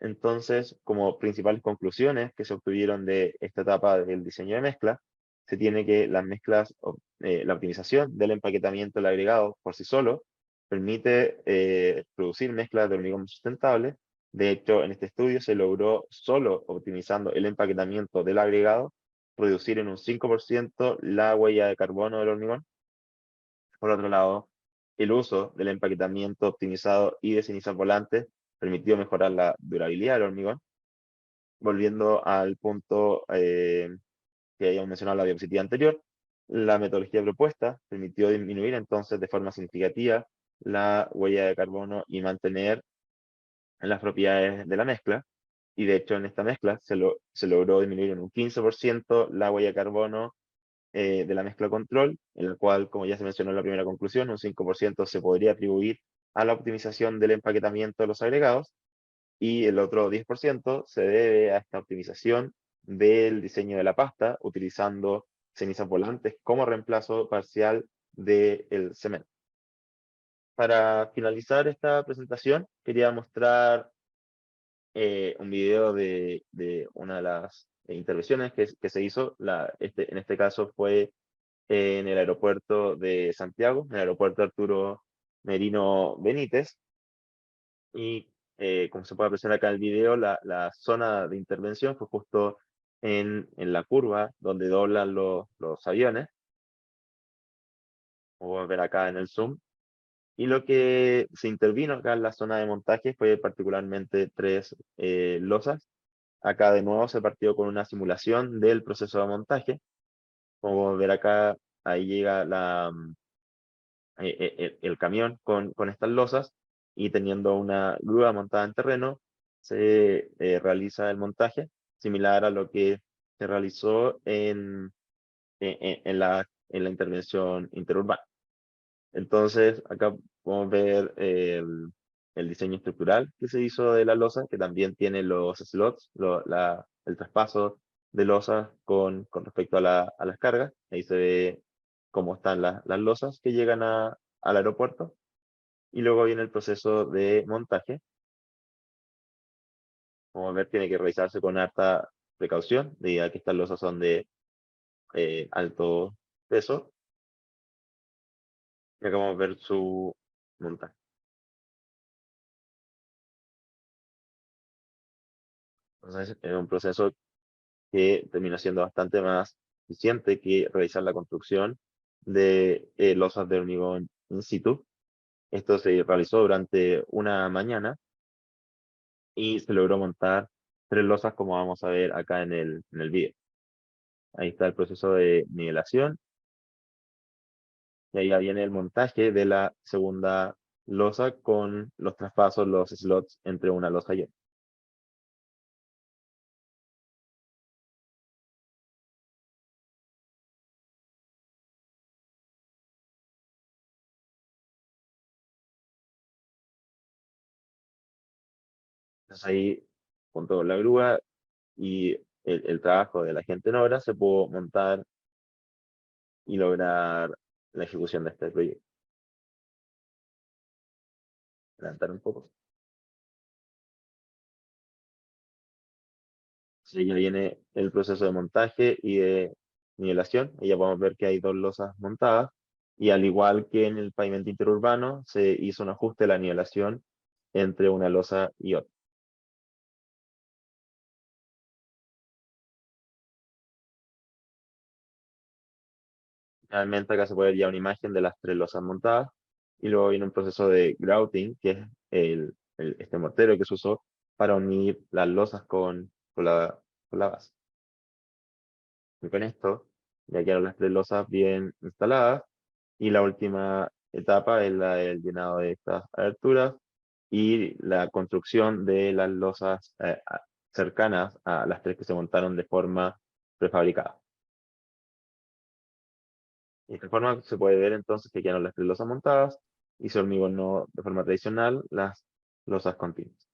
Entonces, como principales conclusiones que se obtuvieron de esta etapa del diseño de mezcla, se tiene que las mezclas, la optimización del empaquetamiento del agregado por sí solo permite producir mezclas de hormigón sustentable. De hecho, en este estudio se logró, solo optimizando el empaquetamiento del agregado, reducir en un 5% la huella de carbono del hormigón. Por otro lado, el uso del empaquetamiento optimizado y de cenizas volantes permitió mejorar la durabilidad del hormigón. Volviendo al punto que habíamos mencionado en la diapositiva anterior, la metodología propuesta permitió disminuir entonces de forma significativa la huella de carbono y mantener las propiedades de la mezcla. Y de hecho en esta mezcla se logró disminuir en un 15% la huella de carbono de la mezcla control, en la cual, como ya se mencionó en la primera conclusión, un 5% se podría atribuir a la optimización del empaquetamiento de los agregados, y el otro 10% se debe a esta optimización del diseño de la pasta, utilizando cenizas volantes como reemplazo parcial del cemento. Para finalizar esta presentación, quería mostrar un video de una de las intervenciones que se hizo. En este caso fue en el aeropuerto de Santiago, en el aeropuerto Arturo Merino Benítez. Y como se puede apreciar acá en el video, la zona de intervención fue justo en la curva donde doblan los aviones, como pueden ver acá en el zoom. Y lo que se intervino acá en la zona de montaje fue particularmente tres losas. Acá de nuevo se partió con una simulación del proceso de montaje. Como pueden ver acá, ahí llega el camión con estas losas, y teniendo una grúa montada en terreno, se realiza el montaje, similar a lo que se realizó en la intervención interurbana. Entonces, acá podemos ver el diseño estructural que se hizo de la losa, que también tiene los slots, el traspaso de losas con respecto a las cargas. Ahí se ve cómo están las losas que llegan al aeropuerto. Y luego viene el proceso de montaje. Como ver, tiene que realizarse con harta precaución, debido a que estas losas son de alto peso. Y acá vamos a ver su montaje. Entonces, es un proceso que termina siendo bastante más eficiente que realizar la construcción de losas de hormigón in situ. Esto se realizó durante una mañana y se logró montar tres losas, como vamos a ver acá en el video. Ahí está el proceso de nivelación, y ahí ya viene el montaje de la segunda losa con los traspasos, los slots entre una losa y otra. Entonces ahí, junto con la grúa y el trabajo de la gente en obra, se pudo montar y lograr la ejecución de este proyecto. Adelantar un poco. Sí, ya viene el proceso de montaje y de nivelación. Y ya podemos ver que hay dos losas montadas. Y al igual que en el pavimento interurbano, se hizo un ajuste de la nivelación entre una losa y otra. Finalmente acá se puede ver ya una imagen de las tres losas montadas. Y luego viene un proceso de grouting, que es este mortero que se usó para unir las losas con la base. Y con esto ya quedaron las tres losas bien instaladas. Y la última etapa es la del llenado de estas aberturas y la construcción de las losas cercanas a las tres que se montaron de forma prefabricada. Y de esta forma se puede ver entonces que quedaron las tres losas montadas y se hormigonó de forma tradicional las losas continuas.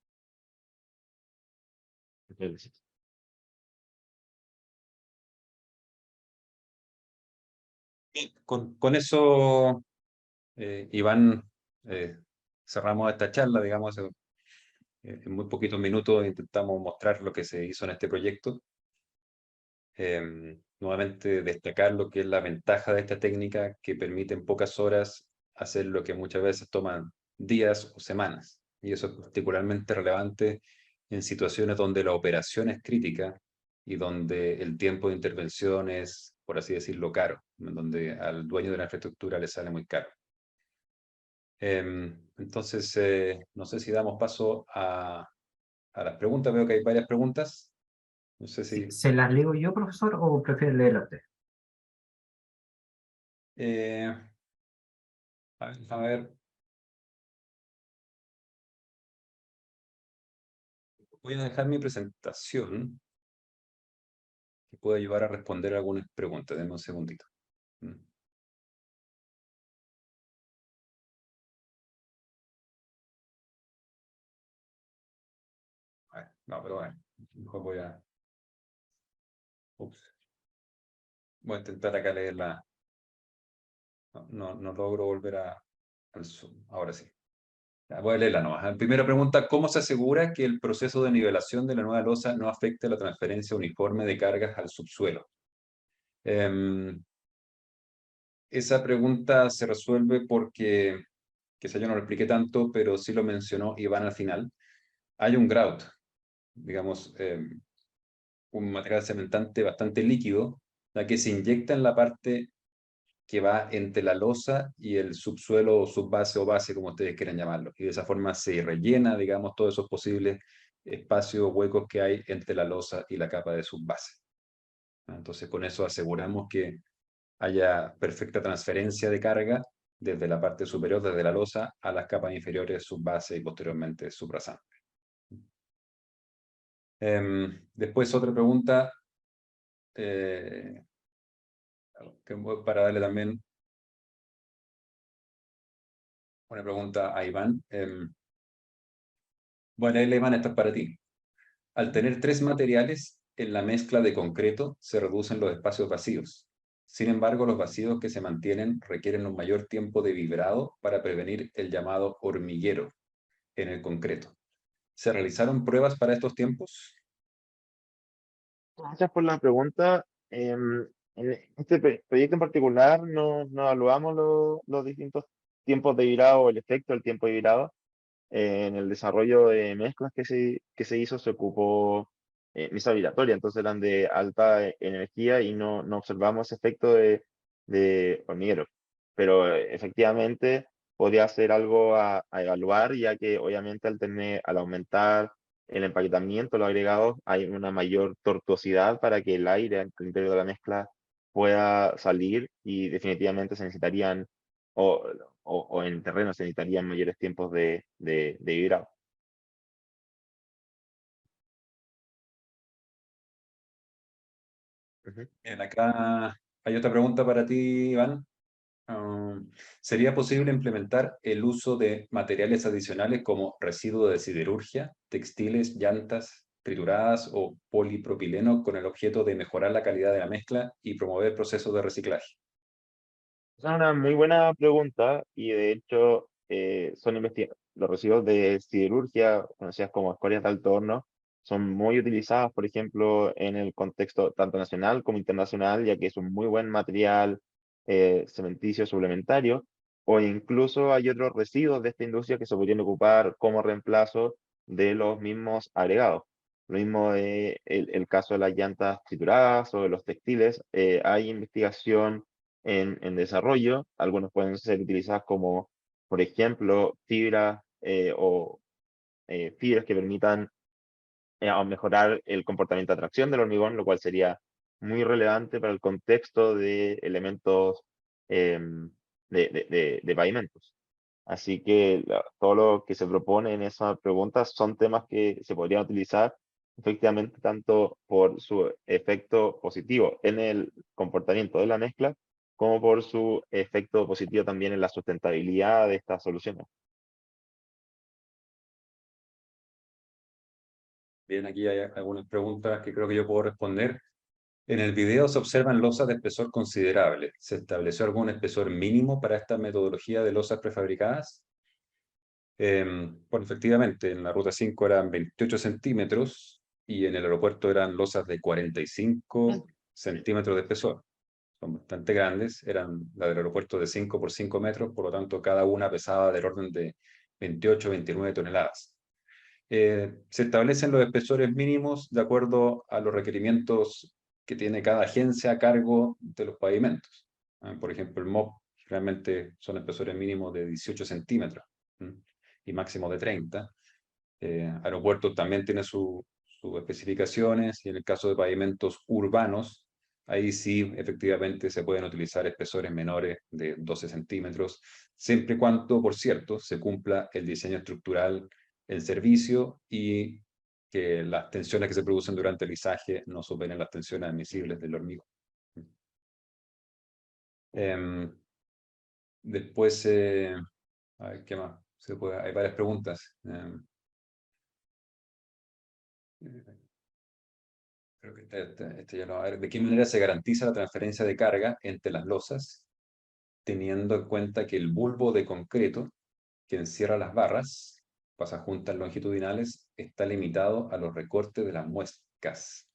Entonces, Bien, con eso, Iván, cerramos esta charla, digamos, en muy poquitos minutos intentamos mostrar lo que se hizo en este proyecto. Nuevamente destacar lo que es la ventaja de esta técnica que permite en pocas horas hacer lo que muchas veces toman días o semanas. Y eso es particularmente relevante en situaciones donde la operación es crítica y donde el tiempo de intervención es, por así decirlo, caro, en donde al dueño de la infraestructura le sale muy caro. Entonces, no sé si damos paso a las preguntas. Veo que hay varias preguntas. No sé Sí, si... ¿se las leo yo, profesor, o prefiere leerla usted? eh, a ver, voy a dejar mi presentación que puede ayudar a responder algunas preguntas. Denme un segundito. Mm. A ver, no, pero bueno, mejor ups, voy a intentar acá leerla. No logro volver al Zoom. Ahora sí. Ya, voy a leerla nomás. Primera pregunta, ¿cómo se asegura que el proceso de nivelación de la nueva losa no afecte la transferencia uniforme de cargas al subsuelo? Em, Esa pregunta se resuelve porque, quizá yo no lo expliqué tanto, pero sí lo mencionó Iván al final. Hay un grout, digamos, un material cementante bastante líquido, la que se inyecta en la parte que va entre la losa y el subsuelo o subbase o base, como ustedes quieran llamarlo. Y de esa forma se rellena, digamos, todos esos posibles espacios huecos que hay entre la losa y la capa de subbase. Entonces, con eso aseguramos que haya perfecta transferencia de carga desde la parte superior, desde la losa, a las capas inferiores, subbase y posteriormente subrasante. Después otra pregunta, eh, para darle también una pregunta a Iván. Bueno, Iván, esto es para ti. Al tener tres materiales en la mezcla de concreto, se reducen los espacios vacíos. Sin embargo, los vacíos que se mantienen requieren un mayor tiempo de vibrado para prevenir el llamado hormiguero en el concreto. ¿Se realizaron pruebas para estos tiempos? gracias por la pregunta. En este proyecto en particular no evaluamos los distintos tiempos de virado o el efecto del tiempo de virado. En el desarrollo de mezclas que se hizo se ocupó mesa vibratoria, entonces eran de alta energía y no observamos efecto de hormiguero. Pero efectivamente podría ser algo a evaluar, ya que obviamente al aumentar el empaquetamiento, los agregados, hay una mayor tortuosidad para que el aire al interior de la mezcla pueda salir y definitivamente se necesitarían o, o en terreno se necesitarían mayores tiempos de vibrado. Ujú. Bien, acá hay otra pregunta para ti, Iván. ¿Sería posible implementar el uso de materiales adicionales como residuo de siderurgia, textiles, llantas trituradas o polipropileno con el objeto de mejorar la calidad de la mezcla y promover procesos de reciclaje? Esa es una muy buena pregunta y de hecho los residuos de siderurgia, conocidas como escorias de alto horno, son muy utilizados, por ejemplo, en el contexto tanto nacional como internacional, ya que es un muy buen material cementicio suplementario, o incluso hay otros residuos de esta industria que se podrían ocupar como reemplazo de los mismos agregados. Lo mismo el caso de las llantas trituradas o de los textiles. Hay investigación en desarrollo. Algunos pueden ser utilizados como, por ejemplo, fibras fibras que permitan mejorar el comportamiento de atracción del hormigón, lo cual sería muy relevante para el contexto de elementos em, de pavimentos. Así que todo lo que se propone en esa pregunta son temas que se podrían utilizar efectivamente tanto por su efecto positivo en el comportamiento de la mezcla, como por su efecto positivo también en la sustentabilidad de estas soluciones. Bien, aquí hay algunas preguntas que creo que yo puedo responder. En el video se observan losas de espesor considerable. ¿Se estableció algún espesor mínimo para esta metodología de losas prefabricadas? Bueno, efectivamente, en la ruta 5 eran 28 centímetros y en el aeropuerto eran losas de 45 centímetros de espesor. Son bastante grandes, eran la del aeropuerto de 5 por 5 metros, por lo tanto cada una pesaba del orden de 28 29 toneladas. Se establecen los espesores mínimos de acuerdo a los requerimientos que tiene cada agencia a cargo de los pavimentos. Por ejemplo, el MOP realmente son espesores mínimos de 18 centímetros y máximo de 30. Aeropuertos también tiene sus especificaciones y en el caso de pavimentos urbanos, ahí sí efectivamente se pueden utilizar espesores menores de 12 centímetros, siempre y cuando, por cierto, se cumpla el diseño estructural, el servicio y que las tensiones que se producen durante el izaje no superen las tensiones admisibles del hormigón. Después, a ver, ¿qué más? Hay varias preguntas. Creo que este ya no. A ver, ¿de qué manera se garantiza la transferencia de carga entre las losas, teniendo en cuenta que el bulbo de concreto que encierra las barras, pasajuntas longitudinales, está limitado a los recortes de las muescas,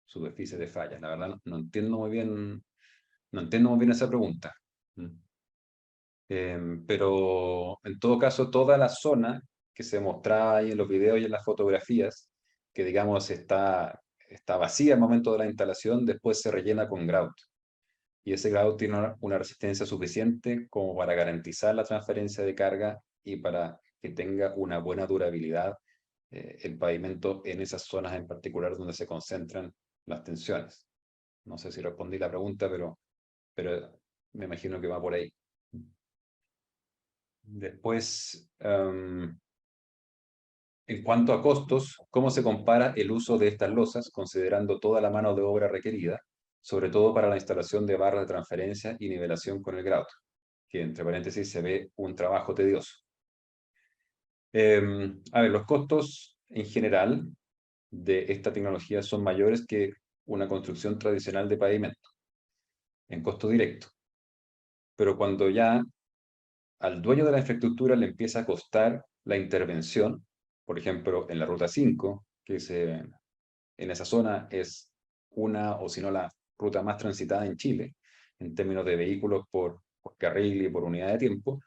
superficie de fallas? La verdad no entiendo muy bien, no entiendo muy bien esa pregunta. Pero en todo caso, toda la zona que se mostraba ahí en los videos y en las fotografías, que digamos está vacía al momento de la instalación, después se rellena con grout. Y ese grout tiene una resistencia suficiente como para garantizar la transferencia de carga y para que tenga una buena durabilidad el pavimento en esas zonas en particular donde se concentran las tensiones. No sé si respondí la pregunta, pero me imagino que va por ahí. Después, en cuanto a costos, ¿cómo se compara el uso de estas losas considerando toda la mano de obra requerida, sobre todo para la instalación de barras de transferencia y nivelación con el grout, que entre paréntesis se ve un trabajo tedioso? A ver, los costos en general de esta tecnología son mayores que una construcción tradicional de pavimento, en costo directo. Pero cuando ya al dueño de la infraestructura le empieza a costar la intervención, por ejemplo, en la ruta 5, en esa zona es una, o si no, la ruta más transitada en Chile, en términos de vehículos por carril y por unidad de tiempo,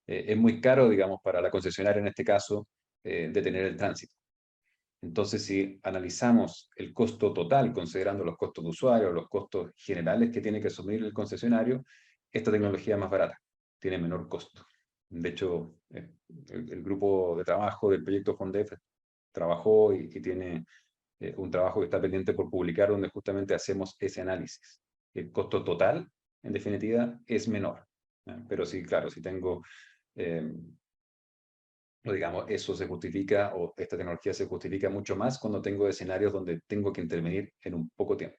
es muy caro, digamos, para la concesionaria en este caso, detener el tránsito. Entonces, si analizamos el costo total, considerando los costos de usuario, los costos generales que tiene que asumir el concesionario, esta tecnología es más barata, tiene menor costo. De hecho, el grupo de trabajo del proyecto FONDEF trabajó y tiene un trabajo que está pendiente por publicar donde justamente hacemos ese análisis. El costo total, en definitiva, es menor. Pero sí, claro, si tengo, o digamos, eso se justifica, o esta tecnología se justifica mucho más cuando tengo escenarios donde tengo que intervenir en un poco tiempo.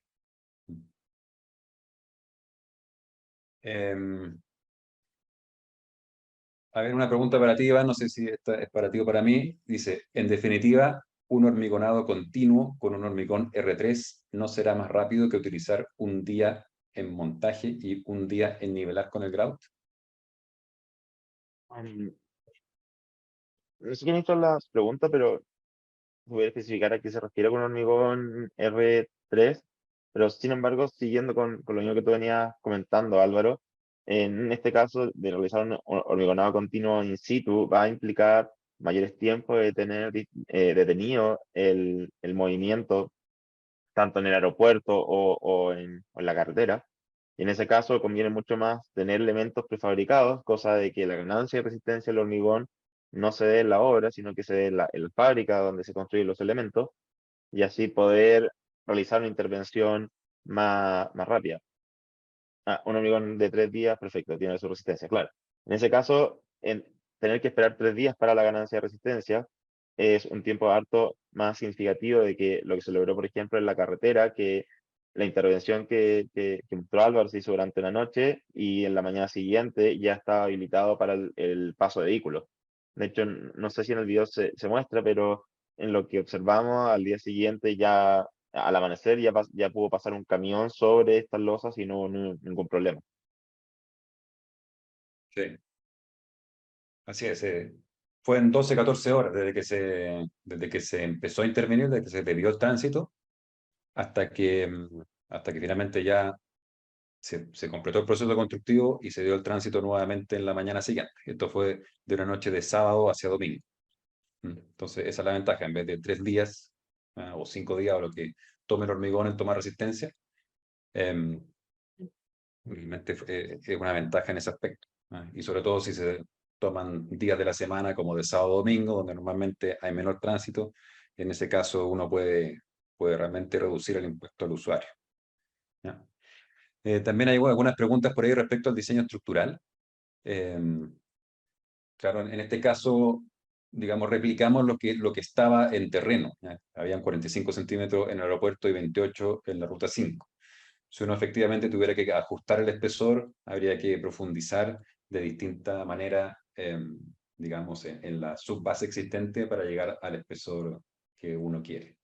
A ver, una pregunta para ti, Iván, no sé si esta es para ti o para mí. Dice, en definitiva, un hormigonado continuo con un hormigón R3 no será más rápido que utilizar un día en montaje y un día en nivelar con el grout. No sé quién hizo la pregunta, pero voy a especificar a qué se refiere con hormigón R3, pero sin embargo, siguiendo con lo mismo que tú venías comentando, Álvaro, en este caso de realizar un hormigonado continuo in situ va a implicar mayores tiempos de tener detenido el movimiento, tanto en el aeropuerto o en la carretera. Y en ese caso conviene mucho más tener elementos prefabricados, cosa de que la ganancia de resistencia del hormigón no se dé en la obra, sino que se dé en la fábrica donde se construyen los elementos, y así poder realizar una intervención más rápida. Ah, un hormigón de 3 días, perfecto, tiene su resistencia, claro. En ese caso, tener que esperar 3 días para la ganancia de resistencia es un tiempo harto más significativo de que lo que se logró, por ejemplo, en la carretera, que la intervención que mostró Álvaro se hizo durante la noche y en la mañana siguiente ya estaba habilitado para el paso de vehículos. De hecho, no sé si en el video se muestra, pero en lo que observamos al día siguiente ya al amanecer ya pudo pasar un camión sobre estas losas y no hubo ningún problema. Sí, así es. Fue en 12, 14 horas desde que se empezó a intervenir, desde que se debió el tránsito, hasta que finalmente ya se completó el proceso constructivo y se dio el tránsito nuevamente en la mañana siguiente. Esto fue de una noche de sábado hacia domingo. Entonces, esa es la ventaja. En vez de 3 días o 5 días, o lo que tome el hormigón en tomar resistencia, em, realmente es una ventaja en ese aspecto. Y sobre todo si se toman días de la semana como de sábado a domingo, donde normalmente hay menor tránsito, en ese caso uno puede realmente reducir el impuesto al usuario. ¿Ya? También hay algunas preguntas por ahí respecto al diseño estructural. Claro, en este caso, digamos, replicamos lo que estaba en terreno. ¿Ya? Habían 45 centímetros en el aeropuerto y 28 en la ruta 5. Si uno efectivamente tuviera que ajustar el espesor, habría que profundizar de distinta manera, digamos, en la subbase existente para llegar al espesor que uno quiere.